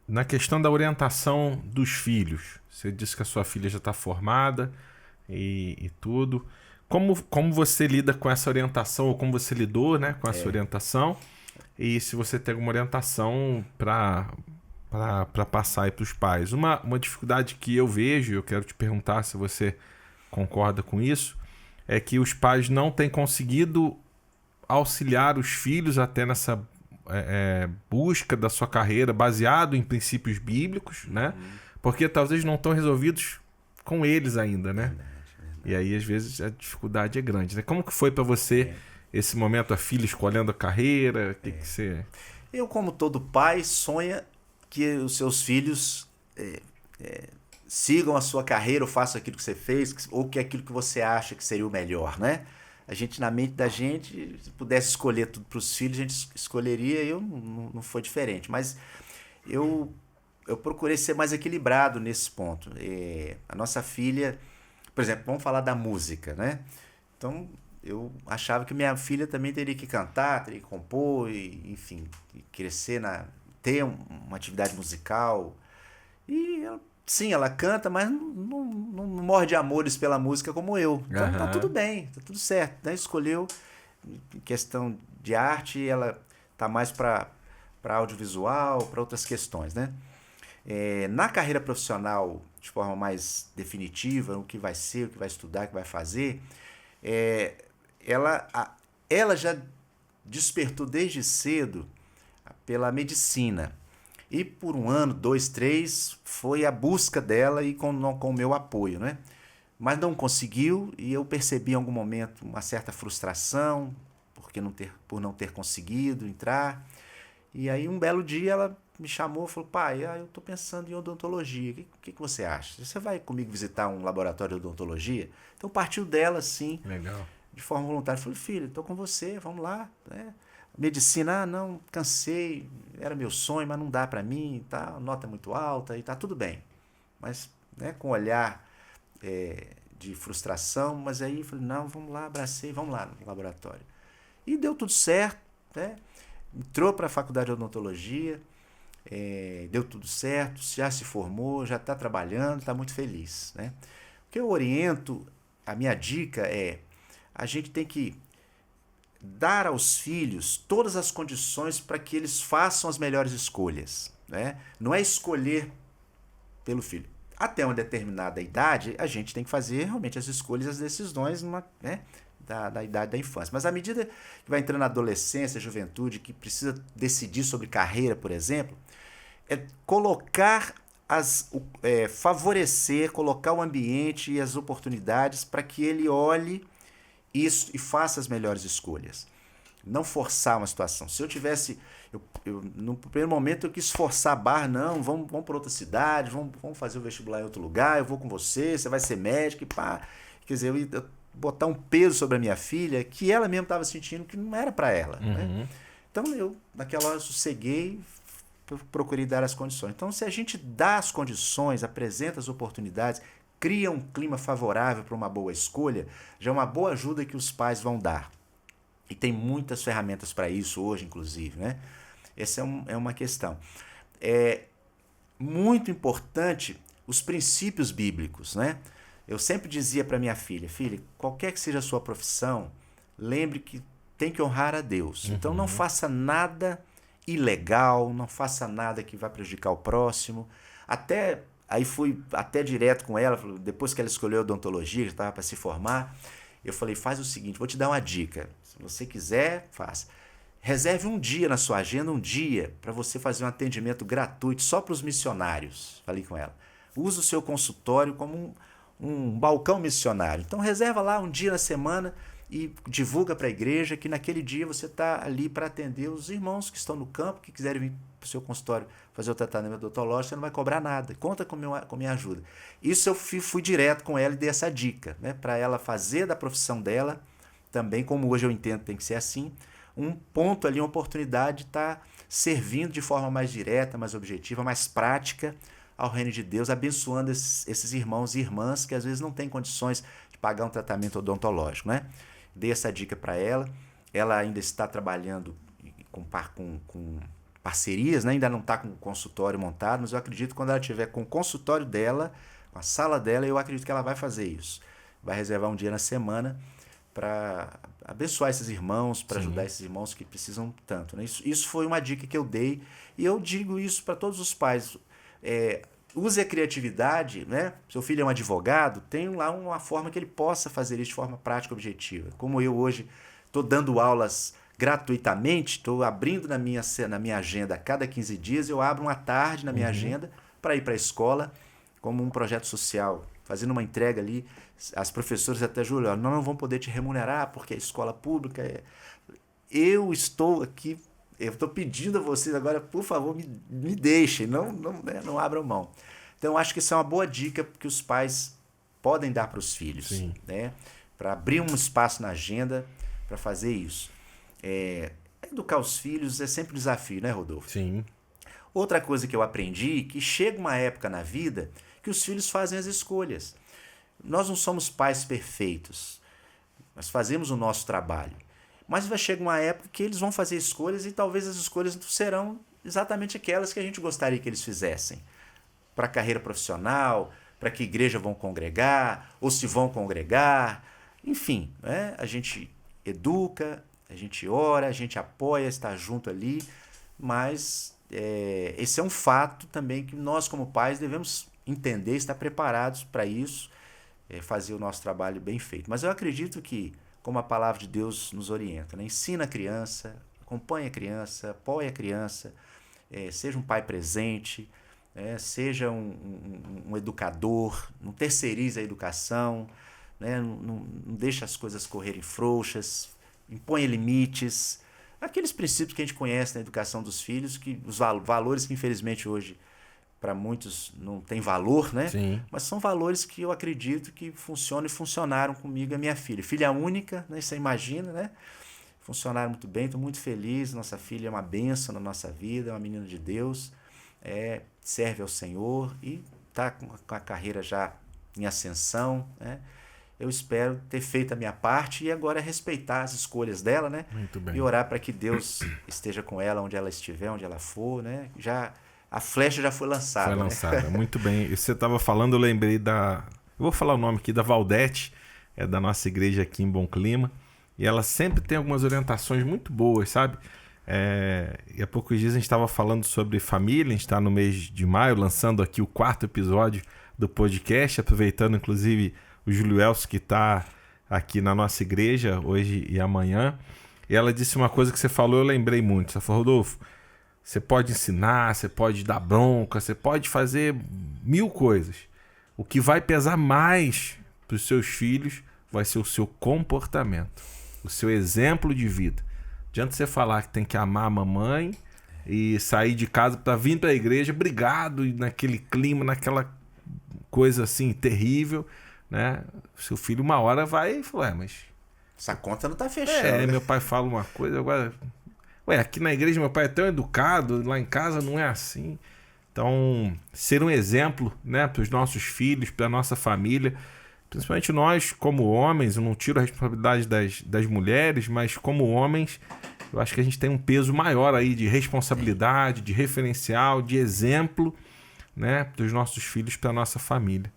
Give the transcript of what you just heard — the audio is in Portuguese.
na questão da orientação dos filhos, você disse que a sua filha já está formada e tudo. Como você lida com essa orientação, ou como você lidou, né, com essa orientação? E se você tem alguma orientação para passar aí para os pais. Uma dificuldade que eu vejo, eu quero te perguntar se você concorda com isso, é que os pais não têm conseguido auxiliar os filhos até nessa busca da sua carreira baseado em princípios bíblicos, né? Porque talvez não estão resolvidos com eles ainda, né? Verdade, verdade. E aí às vezes a dificuldade é grande, né? Como que foi para você esse momento, a filha escolhendo a carreira? O que que você... Eu, como todo pai, sonha que os seus filhos sigam a sua carreira ou façam aquilo que você fez, ou que aquilo que você acha que seria o melhor, né? A gente, na mente da gente, se pudesse escolher tudo para os filhos, a gente escolheria, eu não foi diferente. Mas eu procurei ser mais equilibrado nesse ponto. A nossa filha, por exemplo, vamos falar da música, né? Então, eu achava que minha filha também teria que cantar, teria que compor, enfim, crescer, ter uma atividade musical. E sim, ela canta, mas não morre de amores pela música como eu. Então tá tudo Aham. bem, tá tudo certo, né? Escolheu em questão de arte, ela tá mais para audiovisual, para outras questões, né? Na carreira profissional, de forma mais definitiva, o que vai ser, o que vai estudar, o que vai fazer, é, ela já despertou desde cedo pela medicina. E por um ano, dois, três, foi a busca dela e com o meu apoio, né? Mas não conseguiu e eu percebi em algum momento uma certa frustração por não ter conseguido entrar. E aí um belo dia ela me chamou e falou, pai, eu estou pensando em odontologia, o que você acha? Você vai comigo visitar um laboratório de odontologia? Então partiu dela, assim, Legal. de forma voluntária. Eu falei, filho, estou com você, vamos lá, né? Medicina, não, cansei, era meu sonho, mas não dá para mim, tá? A nota é muito alta e tá tudo bem. Mas, né, com olhar de frustração, mas aí eu falei, não, vamos lá, abracei, vamos lá no laboratório. E deu tudo certo, né? Entrou para a faculdade de odontologia, deu tudo certo, já se formou, já está trabalhando, está muito feliz, né? O que eu oriento, a minha dica é, a gente tem que dar aos filhos todas as condições para que eles façam as melhores escolhas, né? Não é escolher pelo filho. Até uma determinada idade, a gente tem que fazer realmente as escolhas, as decisões, né, da idade da infância. Mas à medida que vai entrando na adolescência, juventude, que precisa decidir sobre carreira, por exemplo, é colocar favorecer, colocar o ambiente e as oportunidades para que ele olhe isso e faça as melhores escolhas. Não forçar uma situação. Se eu tivesse. No primeiro momento eu quis forçar a barra, não, vamos para outra cidade, vamos fazer o vestibular em outro lugar, eu vou com você, você vai ser médico e pá. Quer dizer, eu botar um peso sobre a minha filha que ela mesma estava sentindo que não era para ela. Né? Uhum. Então eu, naquela hora, sosseguei, procurei dar as condições. Então, se a gente dá as condições, apresenta as oportunidades, cria um clima favorável para uma boa escolha, já é uma boa ajuda que os pais vão dar. E tem muitas ferramentas para isso hoje, inclusive, né? Essa é uma questão. É muito importante os princípios bíblicos, né? Eu sempre dizia para minha filha, qualquer que seja a sua profissão, lembre que tem que honrar a Deus. Então não faça nada ilegal, não faça nada que vá prejudicar o próximo. Aí fui até direto com ela, depois que ela escolheu odontologia, já estava para se formar, eu falei, faz o seguinte, vou te dar uma dica. Se você quiser, faça. Reserve um dia na sua agenda, um dia, para você fazer um atendimento gratuito só para os missionários. Falei com ela. Use o seu consultório como um balcão missionário. Então reserva lá um dia na semana e divulga para a igreja que naquele dia você está ali para atender os irmãos que estão no campo, que quiserem vir para o seu consultório fazer o tratamento odontológico, você não vai cobrar nada. Conta com minha ajuda. Isso eu fui direto com ela e dei essa dica, né, para ela fazer da profissão dela, também como hoje eu entendo que tem que ser assim, um ponto ali, uma oportunidade de estar servindo de forma mais direta, mais objetiva, mais prática ao reino de Deus, abençoando esses irmãos e irmãs que às vezes não têm condições de pagar um tratamento odontológico, né? Dei essa dica para ela. Ela ainda está trabalhando com parcerias, né? Ainda não está com o consultório montado, mas eu acredito que quando ela tiver com o consultório dela, com a sala dela, eu acredito que ela vai fazer isso. Vai reservar um dia na semana para abençoar esses irmãos, para ajudar esses irmãos que precisam tanto, né? Isso foi uma dica que eu dei, e eu digo isso para todos os pais. Use a criatividade, né? Seu filho é um advogado, tem lá uma forma que ele possa fazer isso de forma prática e objetiva. Como eu hoje estou dando aulas gratuitamente, estou abrindo na minha agenda a cada 15 dias, eu abro uma tarde na minha agenda para ir para a escola como um projeto social, fazendo uma entrega ali. As professoras até, Júlio, não vão poder te remunerar porque é escola pública. Eu estou aqui, eu estou pedindo a vocês agora, por favor, me deixem, não abram mão. Então, eu acho que isso é uma boa dica que os pais podem dar para os filhos, né? Para abrir um espaço na agenda para fazer isso. Educar os filhos é sempre um desafio, né, Rodolfo? Sim. Outra coisa que eu aprendi, que chega uma época na vida que os filhos fazem as escolhas. Nós não somos pais perfeitos, nós fazemos o nosso trabalho. Mas vai chegar uma época que eles vão fazer escolhas e talvez as escolhas não serão exatamente aquelas que a gente gostaria que eles fizessem. Para a carreira profissional, para que igreja vão congregar, ou se vão congregar. Enfim, né? A gente educa, a gente ora, a gente apoia, está junto ali, mas esse é um fato também que nós como pais devemos entender, estar preparados para isso, fazer o nosso trabalho bem feito. Mas eu acredito que, como a palavra de Deus nos orienta, né? Ensina a criança, acompanha a criança, apoia a criança, seja um pai presente, seja um educador, não terceirize a educação, né? Não deixe as coisas correrem frouxas, impõe limites, aqueles princípios que a gente conhece na educação dos filhos, que os valores que infelizmente hoje para muitos não tem valor, né? Sim. Mas são valores que eu acredito que funcionam e funcionaram comigo e a minha filha. Filha única, né? Você imagina, né? Funcionaram muito bem, estou muito feliz. Nossa filha é uma bênção na nossa vida, é uma menina de Deus, serve ao Senhor e está com a carreira já em ascensão, né? Eu espero ter feito a minha parte e agora respeitar as escolhas dela, né? Muito bem. E orar para que Deus esteja com ela onde ela estiver, onde ela for, né? A flecha já foi lançada. Foi lançada, né? Muito bem. E você estava falando, eu lembrei da... Eu vou falar o nome aqui, da Valdete, é da nossa igreja aqui em Bom Clima. E ela sempre tem algumas orientações muito boas, sabe? E há poucos dias a gente estava falando sobre família, a gente está no mês de maio, lançando aqui o 4º episódio do podcast, aproveitando inclusive o Júlio Elcio, que está aqui na nossa igreja hoje e amanhã. E ela disse uma coisa que você falou, eu lembrei muito. Você falou, Rodolfo, você pode ensinar, você pode dar bronca, você pode fazer 1000 coisas. O que vai pesar mais para os seus filhos vai ser o seu comportamento, o seu exemplo de vida. Não adianta você falar que tem que amar a mamãe e sair de casa para vir para a igreja brigado e naquele clima, naquela coisa assim terrível, né? Seu filho uma hora vai e fala, mas... essa conta não tá fechando. Meu pai fala uma coisa, agora... aqui na igreja meu pai é tão educado, lá em casa não é assim. Então, ser um exemplo, né, para os nossos filhos, para a nossa família, principalmente nós como homens, eu não tiro a responsabilidade das mulheres, mas como homens, eu acho que a gente tem um peso maior aí de responsabilidade, de referencial, de exemplo, né, para os nossos filhos, para a nossa família.